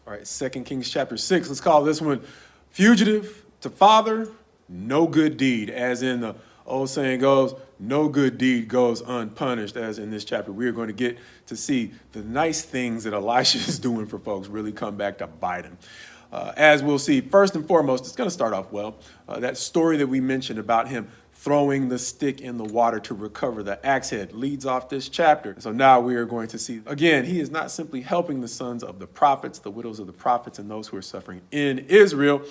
All right, 2 Kings chapter 6. Let's call this one fugitive to father, no good deed. As in the old saying goes, no good deed goes unpunished. As in this chapter, we are going to get to see the nice things that Elisha is doing for folks really come back to bite him. As we'll see, first and foremost, it's going to start off well. That story that we mentioned about him throwing the stick in the water to recover the axe head leads off this chapter. So now we are going to see, again, he is not simply helping the sons of the prophets, the widows of the prophets, and those who are suffering in Israel.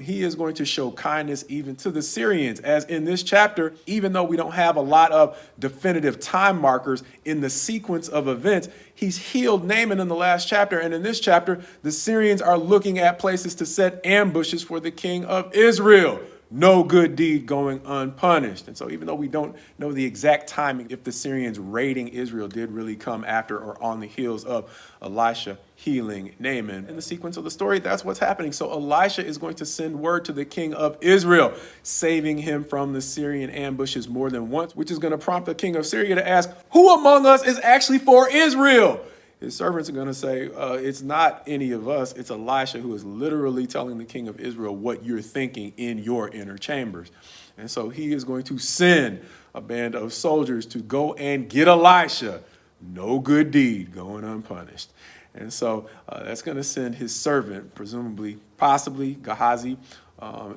He is going to show kindness even to the Syrians, as in this chapter, even though we don't have a lot of definitive time markers in the sequence of events, he's healed Naaman in the last chapter. And in this chapter, the Syrians are looking at places to set ambushes for the king of Israel. No good deed going unpunished. And so even though we don't know the exact timing, if the Syrians raiding Israel did really come after or on the heels of Elisha healing Naaman, in the sequence of the story, that's what's happening. So Elisha is going to send word to the king of Israel, saving him from the Syrian ambushes more than once, which is going to prompt the king of Syria to ask, who among us is actually for Israel? His servants are going to say, it's not any of us. It's Elisha, who is literally telling the king of Israel what you're thinking in your inner chambers. And so he is going to send a band of soldiers to go and get Elisha. No good deed going unpunished. And so that's going to send his servant, presumably, possibly Gehazi,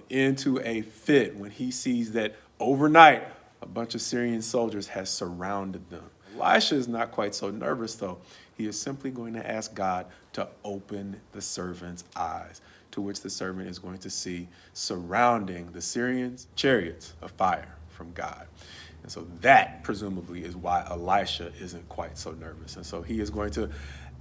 into a fit when he sees that overnight a bunch of Syrian soldiers has surrounded them. Elisha is not quite so nervous, though. He is simply going to ask God to open the servant's eyes, to which the servant is going to see surrounding the Syrians chariots of fire from God. And so that presumably is why Elisha isn't quite so nervous. And so he is going to,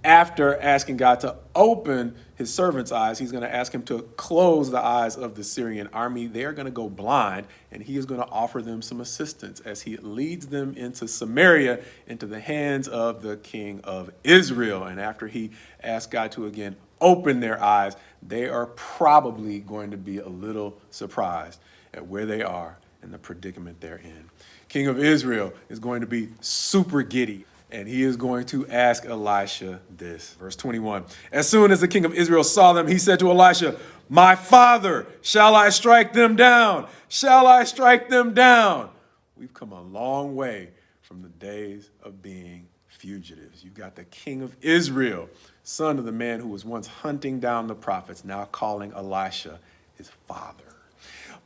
after asking God to open his servant's eyes, he's going to ask him to close the eyes of the Syrian army. They're going to go blind, and he is going to offer them some assistance as he leads them into Samaria, into the hands of the king of Israel. And after he asks God to again open their eyes, they are probably going to be a little surprised at where they are and the predicament they're in. King of Israel is going to be super giddy. And he is going to ask Elisha this. Verse 21. As soon as the king of Israel saw them, he said to Elisha, my father, shall I strike them down? Shall I strike them down? We've come a long way from the days of being fugitives. You've got the king of Israel, son of the man who was once hunting down the prophets, now calling Elisha his father.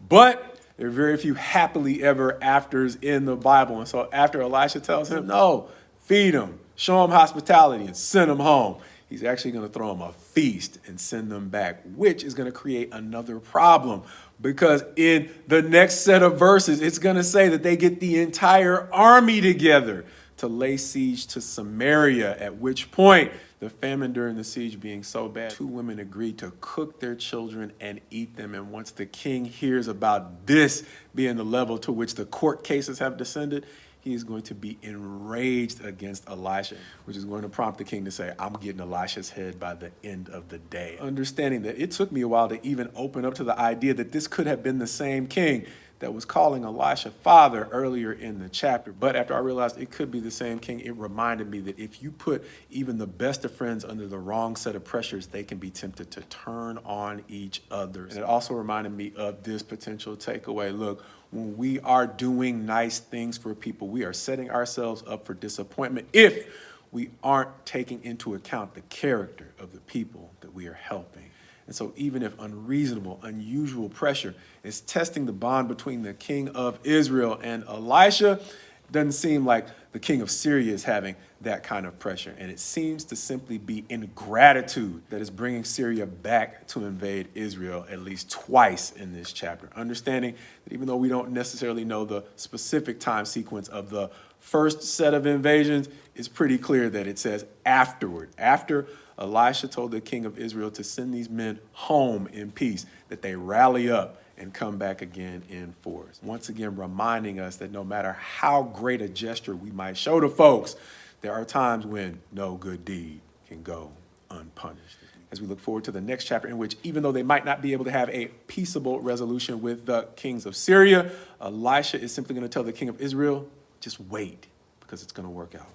But there are very few happily ever afters in the Bible. And so after Elisha tells him, no, feed them, show them hospitality, and send them home, he's actually going to throw them a feast and send them back, which is going to create another problem. Because in the next set of verses, it's going to say that they get the entire army together to lay siege to Samaria, at which point the famine during the siege being so bad, 2 women agreed to cook their children and eat them. And once the king hears about this being the level to which the court cases have descended, he is going to be enraged against Elisha, which is going to prompt the king to say, I'm getting Elisha's head by the end of the day. Understanding that it took me a while to even open up to the idea that this could have been the same king that was calling Elisha father earlier in the chapter. But after I realized it could be the same king, it reminded me that if you put even the best of friends under the wrong set of pressures, they can be tempted to turn on each other. And it also reminded me of this potential takeaway. Look, when we are doing nice things for people, we are setting ourselves up for disappointment if we aren't taking into account the character of the people that we are helping. And so even if unreasonable, unusual pressure is testing the bond between the king of Israel and Elisha, it doesn't seem like the king of Syria is having that kind of pressure. And it seems to simply be ingratitude that is bringing Syria back to invade Israel at least twice in this chapter. Understanding that even though we don't necessarily know the specific time sequence of the first set of invasions, it's pretty clear that it says afterward. After Elisha told the king of Israel to send these men home in peace, that they rally up and come back again in force. Once again, reminding us that no matter how great a gesture we might show to folks, there are times when no good deed can go unpunished. As we look forward to the next chapter, in which even though they might not be able to have a peaceable resolution with the kings of Syria, Elisha is simply going to tell the king of Israel, just wait, because it's going to work out.